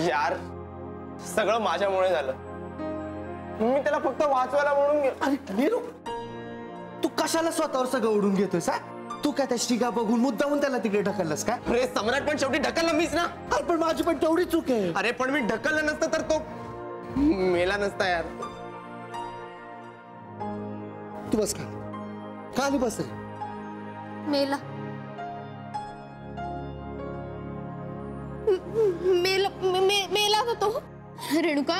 यार सगळं माझ्यामुळे झालं. मी त्याला फक्त वाचवायला म्हणून. अरे नीरू, तू कशाला स्वतःवर सगळं ओढून घेतोयस? तू काय त्या श्रीगा बघून मुद्दामून त्याला तिकडे ढकललंस का? अरे सम्राट, पण शेवटी ढकललं मीच ना. अरे पण माझी पण तेवढी चूक आहे. अरे पण मी ढकललं नसतं तर तो मेला नसता यार. तू बस खाली बस रे. मेला मेला मेला तो रेणुका.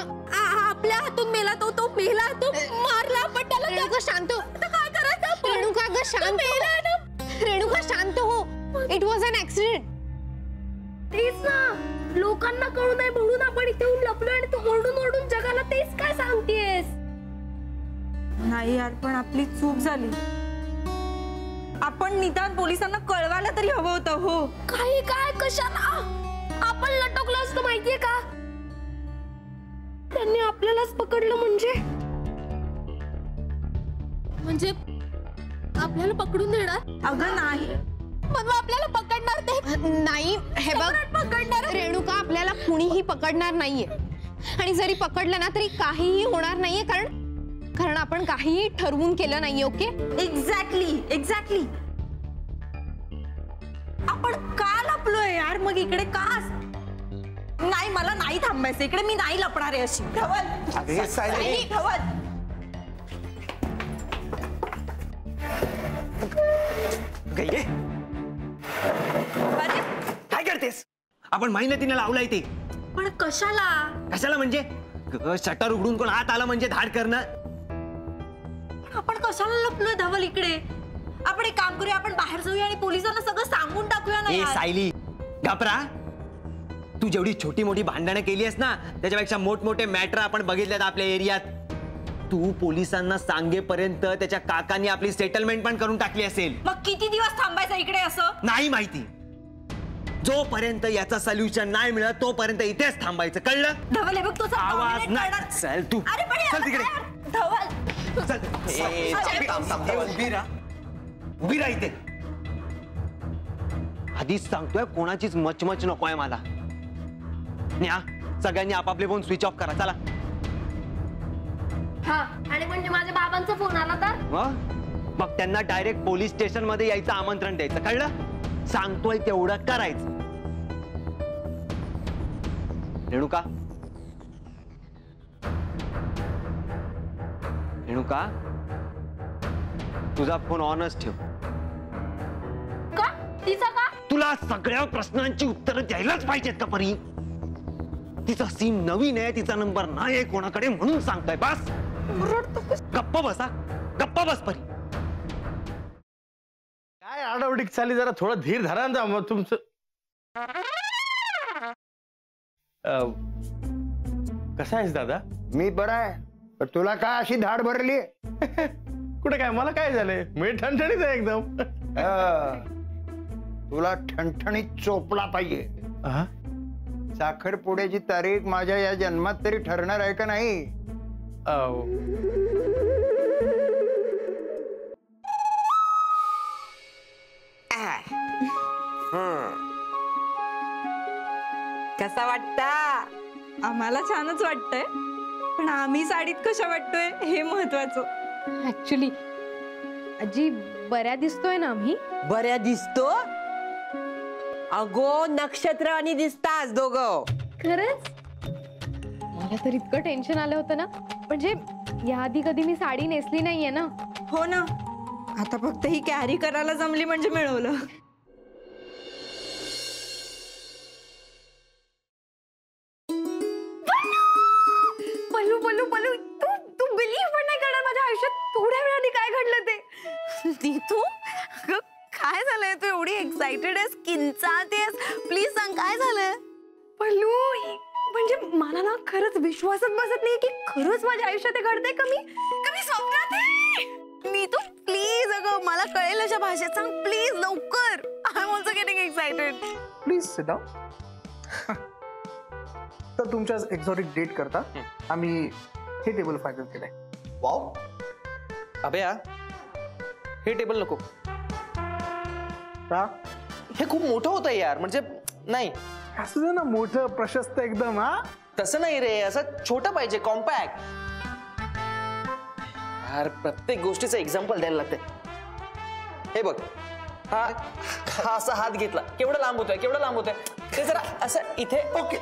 आपल्या हातून मेला तो मेला. तो मारला पण त्याला. रेणुका शांत हो. काय करायचं? रेणुका ग शांत. रेणुका शांत हो. It was an accident. तेच ना, लोकांना कळू नये म्हणून आपण इथे येऊन लपलो आणि तू ओरडून ओरडून जगाला तेच काय सांगतेस? नाही यार, पण आपली चूक झाली. आपण निदान पोलिसांना कळवायला तरी हवं होतं. हो काही काय कशाला आपण लटकलो असतो माहितीये का? त्यांनी आपल्यालाच पकडलं म्हणजे आपल्याला पकडून देणार? अगं नाही, मग आपल्याला पकडणार ते नाही. हे बघ पकडणार रेणुका, आपल्याला कुणीही पकडणार नाहीये. आणि जरी पकडलं ना तरी काहीही होणार नाहीये, कारण आपण काहीही ठरवून केलं नाहीये. ओके. एक्झॅक्टली. आपण का लपलोय यार? मग इकडे का? नाही, मला नाही थांबायचं इकडे. मी नाही लपणार आहे अशी. धवल, सायली, धवल. गैये, अरे काय करतेस? आपण मेहनतीने लावलाय ते. पण कशाला? कशाला म्हणजे शटर उघडून कोण आत आला म्हणजे धाड करणं. आपण कशाला लपलोय धवल इकडे? आपण एक काम करूया, आपण बाहेर जाऊया आणि पोलिसांना सगळं सांगून टाकूया ना. ए सायली, घाबरा. तू जेवढी छोटी मोठी भांडणं केली आहेस ना, त्याच्यापेक्षा मोठमोठे मॅटर आपण बघितलेत आपल्या एरियात. तू पोलिसांना सांगेपर्यंत त्याच्या काकांनी आपली सेटलमेंट पण करून टाकली असेल. मग किती दिवस थांबायचं इकडे असं? नाही माहिती. जोपर्यंत याचा सोल्युशन नाही मिळत तोपर्यंत इथेच थांबायचं, कळलं? धवल, हे बघ तुझा आवाज नाही. चल तू. अरे पण चल तिकडे. धवल, चल. उभी राहा इथे. आधीच सांगतोय, कोणाचीच मचमच नकोय मला. न्या, सगळ्यांनी आपापले फोन स्विच ऑफ करा. चला. हा, आणि म्हणजे माझ्या बाबांचा फोन आला तर मग त्यांना डायरेक्ट पोलीस स्टेशन मध्ये यायचं आमंत्रण द्यायचं, कळलं? सांगतोय तेवढं करायचं. रेणुका, रेणुका, तुझा फोन ऑनच ठेव. का? तिचा का? तुला सगळ्या प्रश्नांची उत्तरं द्यायलाच पाहिजेत का परी? तिचा सिम नवीन आहे, तिचा नंबर नाही आहे कोणाकडे, म्हणून सांगताय. बस गप्प बसा, गप्प बस परी. काय आडवडीक चाली, जरा थोडं धीर धरा ना. मग तुमचं कसा आहेस दादा? मी बरा आहे, पण तुला काय अशी धाड भरली? कुठे काय, मला काय झालंय? मी ठणठणीत आहे एकदम. तुला ठणठणीत चोपला पाहिजे. साखरपुड्याची तारीख माझ्या या जन्मात तरी ठरणार आहे का नाही? कसा वाटता? आम्हाला छानच वाटतंय, पण आम्ही साडीत कशा वाटतोय हे महत्वाचं. ऍक्च्युली आजी, बऱ्या दिसतोय ना आम्ही? बऱ्या दिसतो? अगो नक्षत्र आणि दिसतास दोघं. खरंच? मला तर इतकं टेन्शन आलं होतं ना, म्हणजे याआधी कधी मी साडी नेसली नाहीये ना. हो ना, आता फक्त ही कॅरी करायला जमली म्हणजे मिळवलं. पल्लू पल्लू पल्लू, तू बिलीव्ह पण नाही करणार, माझ्या आयुष्यात थोड्या वेळाने काय घडलं ते. तू काय झालंय? तू एवढी एक्साइटेड आहेस, किंचाळतेस. प्लीज सांग, काय झालंय? पल्लू, म्हणजे मला ना खरंच विश्वासच बसत नाही की खरंच माझ्या आयुष्यात घडतंय. कमी स्वप्नात आहे. नीतू प्लीज, अगं मला कळेल अशा भाषेत सांग प्लीज, लवकर. I am also getting excited. Please sit down. तर तुमच्या एक्झॉटिक डेट करता आम्ही हे टेबल फायनल केलंय. वाव. अबे हे टेबल नको. का? हे खूप मोठं होतं यार, म्हणजे नाही, असू दे ना मोठं प्रशस्त एकदम. हा तसं नाही रे, असं छोटं पाहिजे, कॉम्पॅक्ट. यार प्रत्येक गोष्टीचं एक्झाम्पल द्यायला लागते. हे बघ, हा असा हात घेतला, केवढं लांब होतोय, केवढं लांब होतोय. ते जरा असं इथे. ओके